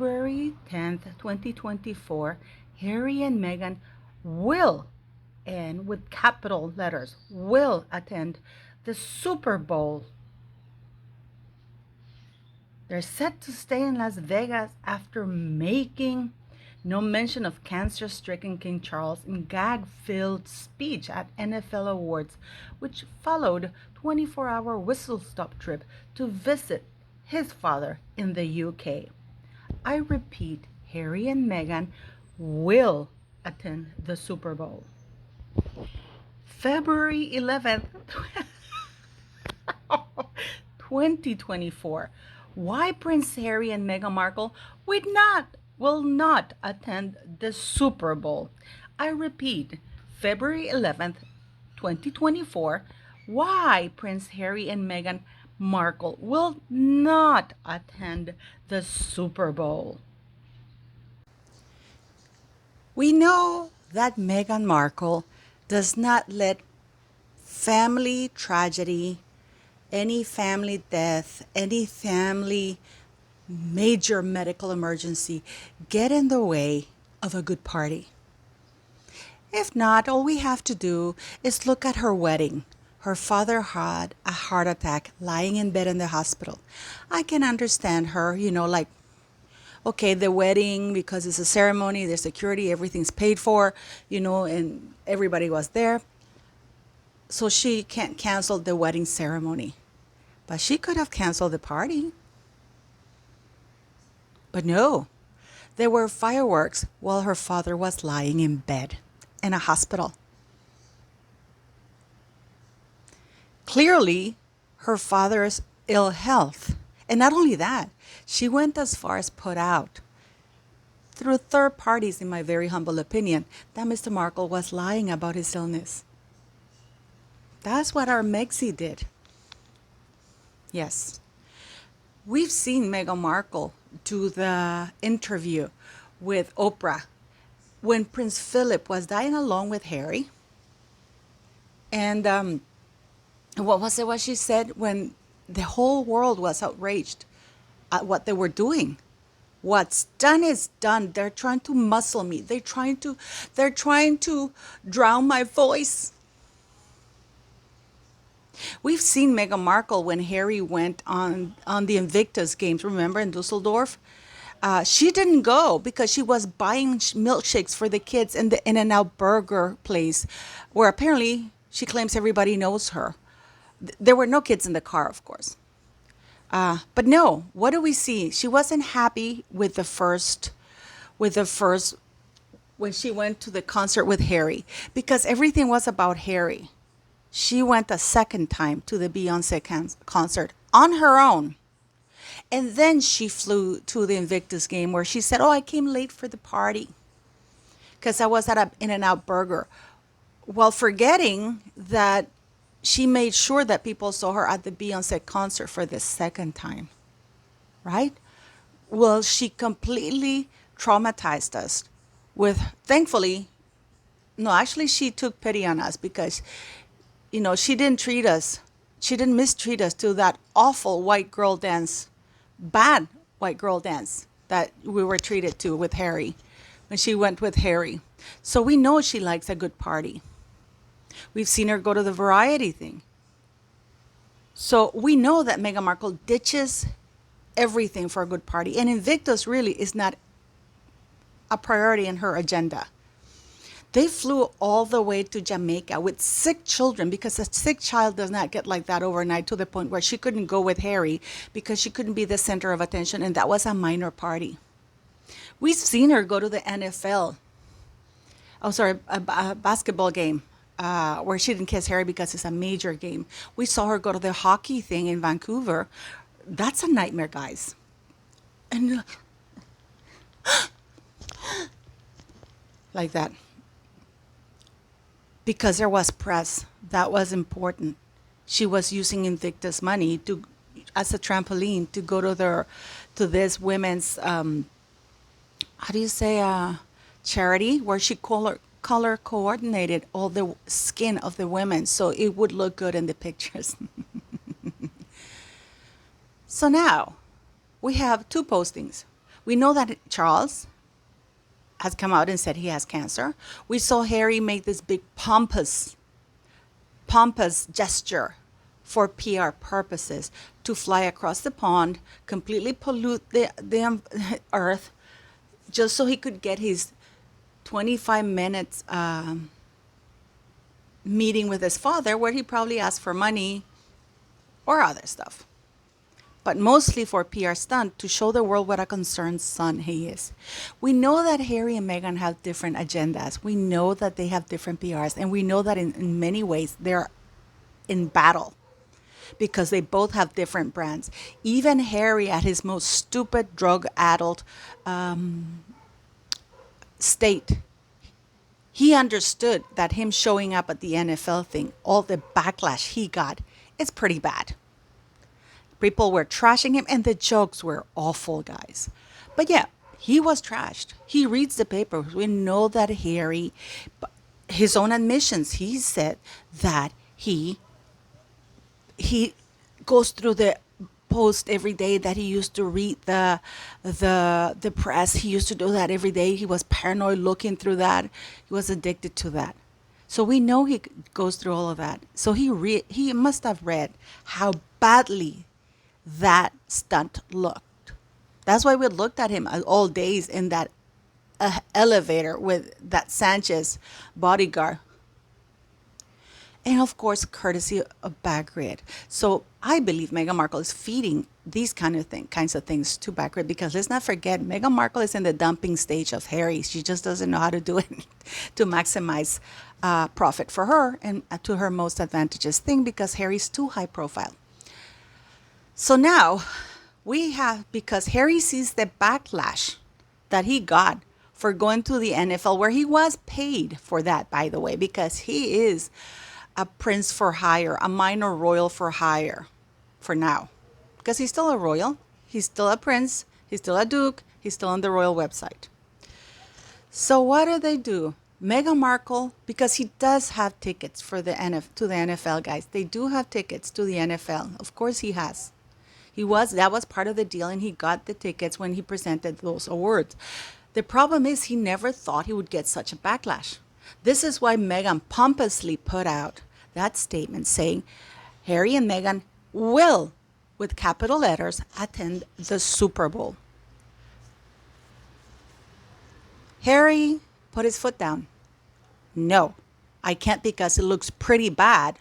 February 10th, 2024, Harry and Meghan will, and with capital letters, will attend the Super Bowl. They're set to stay in Las Vegas after making no mention of cancer-stricken King Charles in gag-filled speech at NFL Awards, which followed 24-hour whistle-stop trip to visit his father in the UK. I repeat, Harry and Meghan will attend the Super Bowl. February 11th, 2024. Why Prince Harry and Meghan Markle will not attend the Super Bowl. I repeat, February 11th, 2024. Why Prince Harry and Meghan Markle will not attend the Super Bowl. We know that Meghan Markle does not let family tragedy, any family death, any family major medical emergency get in the way of a good party. If not, all we have to do is look at her wedding. Her father had a heart attack lying in bed in the hospital. I can understand her, like, okay, the wedding, because it's a ceremony, there's security, everything's paid for, and everybody was there. So she can't cancel the wedding ceremony. But she could have canceled the party. But no, there were fireworks while her father was lying in bed in a hospital. Clearly, her father's ill health. And not only that, she went as far as put out, through third parties, in my very humble opinion, that Mr. Markle was lying about his illness. That's what our Megxie did. Yes. We've seen Meghan Markle do the interview with Oprah when Prince Philip was dying along with Harry. And what she said when the whole world was outraged at what they were doing? What's done is done. They're trying to muzzle me. They're trying to drown my voice. We've seen Meghan Markle when Harry went on the Invictus Games, remember, in Dusseldorf? She didn't go because she was buying milkshakes for the kids in the In-N-Out burger place, where apparently she claims everybody knows her. There were no kids in the car, of course. But no, what do we see? She wasn't happy with the first, when she went to the concert with Harry, because everything was about Harry. She went a second time to the Beyonce concert on her own. And then she flew to the Invictus game where she said, I came late for the party because I was at an In-N-Out burger. While forgetting that she made sure that people saw her at the Beyonce concert for the second time, right? Well, she completely traumatized us thankfully, no, actually she took pity on us because she didn't mistreat us to that awful white girl dance, bad white girl dance that we were treated to with Harry, when she went with Harry. So we know she likes a good party. We've seen her go to the variety thing. So we know that Meghan Markle ditches everything for a good party. And Invictus really is not a priority in her agenda. They flew all the way to Jamaica with sick children, because a sick child does not get like that overnight, to the point where she couldn't go with Harry because she couldn't be the center of attention, and that was a minor party. We've seen her go to the NFL. A basketball game where she didn't kiss Harry because it's a major game. We saw her go to the hockey thing in Vancouver. That's a nightmare, guys. And like that. Because there was press. That was important. She was using Invictus money as a trampoline to go to this women's charity, where she color coordinated all the skin of the women so it would look good in the pictures. So now we have two postings. We know that Charles has come out and said he has cancer. We saw Harry make this big pompous gesture for PR purposes to fly across the pond, completely pollute the earth, just so he could get his 25 minutes meeting with his father, where he probably asked for money or other stuff. But mostly for PR stunt to show the world what a concerned son he is. We know that Harry and Meghan have different agendas. We know that they have different PRs, and we know that in many ways they're in battle because they both have different brands. Even Harry, at his most stupid, drug-addled state, he understood that him showing up at the NFL thing, all the backlash he got, is pretty bad. People were trashing him, and the jokes were awful, guys. But yeah, he was trashed. He reads the paper. We know that Harry, his own admissions, he said that he goes through the post every day, that he used to read the press. He used to do that every day. He was paranoid looking through that. He was addicted to that. So we know he goes through all of that. So he must have read how badly that stunt looked. That's why we looked at him all days in that elevator with that Sanchez bodyguard. And of course, courtesy of Bagrid. So I believe Meghan Markle is feeding these kinds of things to Bagrid, because let's not forget, Meghan Markle is in the dumping stage of Harry. She just doesn't know how to do it to maximize profit for her and to her most advantageous thing, because Harry's too high profile. So now we have, because Harry sees the backlash that he got for going to the NFL, where he was paid for that, by the way, because he is a prince for hire, a minor royal for hire for now. Because he's still a royal, he's still a prince, he's still a duke, he's still on the royal website. So what do? Meghan Markle, because he does have tickets for to the NFL, guys. They do have tickets to the NFL. Of course he has. That was part of the deal, and he got the tickets when he presented those awards. The problem is he never thought he would get such a backlash. This is why Meghan pompously put out that statement saying Harry and Meghan will, with capital letters, attend the Super Bowl. Harry put his foot down. No, I can't, because it looks pretty bad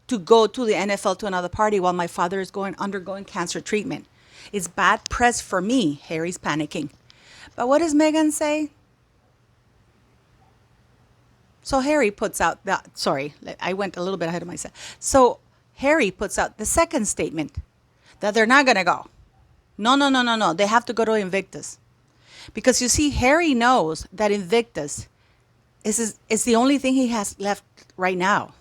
to go to the NFL to another party while my father is undergoing cancer treatment. It's bad press for me. Harry's panicking. But what does Meghan say? So Harry puts out I went a little bit ahead of myself. So Harry puts out the second statement that they're not going to go. No. They have to go to Invictus. Because you see, Harry knows that Invictus is the only thing he has left right now.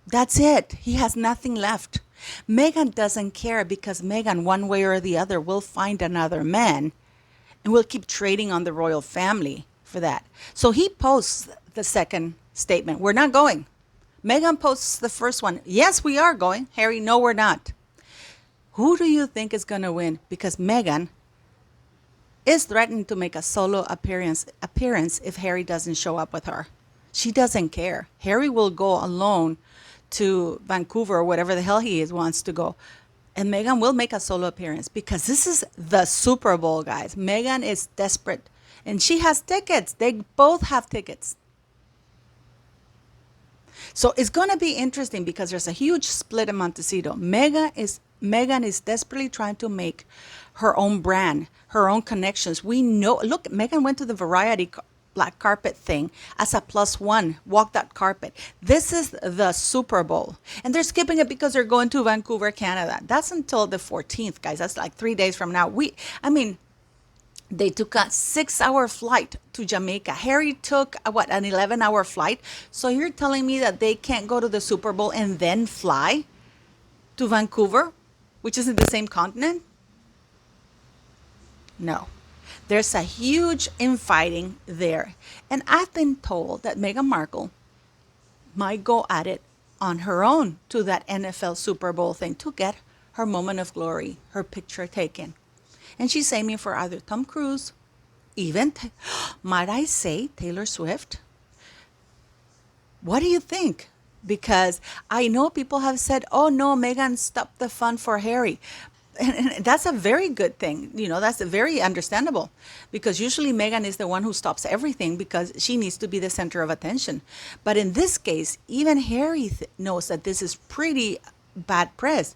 That's it. He has nothing left. Meghan doesn't care, because Meghan, one way or the other, will find another man, and will keep trading on the royal family for that. So he posts the second statement. We're not going. Meghan posts the first one. Yes, we are going. Harry, no, we're not. Who do you think is going to win? Because Meghan is threatening to make a solo appearance if Harry doesn't show up with her. She doesn't care. Harry will go alone to Vancouver, or whatever the hell he wants to go. And Meghan will make a solo appearance, because this is the Super Bowl, guys. Meghan is desperate, and she has tickets. They both have tickets. So it's going to be interesting, because there's a huge split in Montecito. Meghan is desperately trying to make her own brand, her own connections. We know, look, Meghan went to the Variety black carpet thing as a +1, walk that carpet. This is the Super Bowl, and they're skipping it because they're going to Vancouver, Canada. That's until the 14th, guys. That's like 3 days from now. They took a 6-hour flight to Jamaica. Harry took an 11-hour flight. So you're telling me that they can't go to the Super Bowl and then fly to Vancouver, which is in the same continent? No. There's a huge infighting there. And I've been told that Meghan Markle might go at it on her own to that NFL Super Bowl thing to get her moment of glory, her picture taken. And she's aiming for either Tom Cruise, even, might I say, Taylor Swift. What do you think? Because I know people have said, oh no, Meghan stopped the fun for Harry. And that's a very good thing. That's very understandable, because usually Meghan is the one who stops everything because she needs to be the center of attention. But in this case, even Harry knows that this is pretty bad press.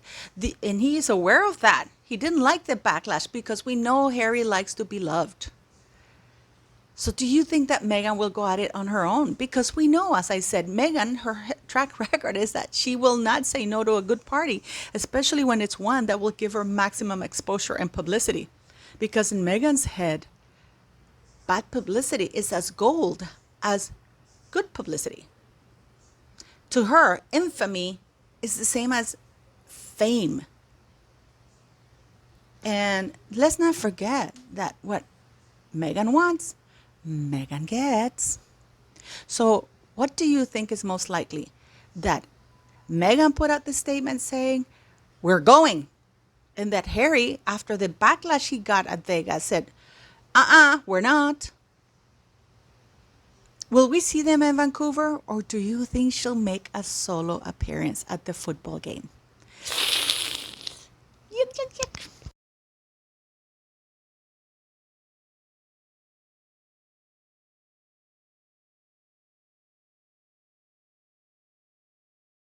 And he is aware of that. He didn't like the backlash because we know Harry likes to be loved. So do you think that Meghan will go at it on her own? Because we know, as I said, Meghan, her track record is that she will not say no to a good party, especially when it's one that will give her maximum exposure and publicity. Because in Meghan's head, bad publicity is as gold as good publicity. To her, infamy is the same as fame. And let's not forget that what Meghan wants, Meghan gets. So what do you think is most likely? That Meghan put out the statement saying, we're going. And that Harry, after the backlash he got at Vegas, said, we're not. Will we see them in Vancouver? Or do you think she'll make a solo appearance at the football game?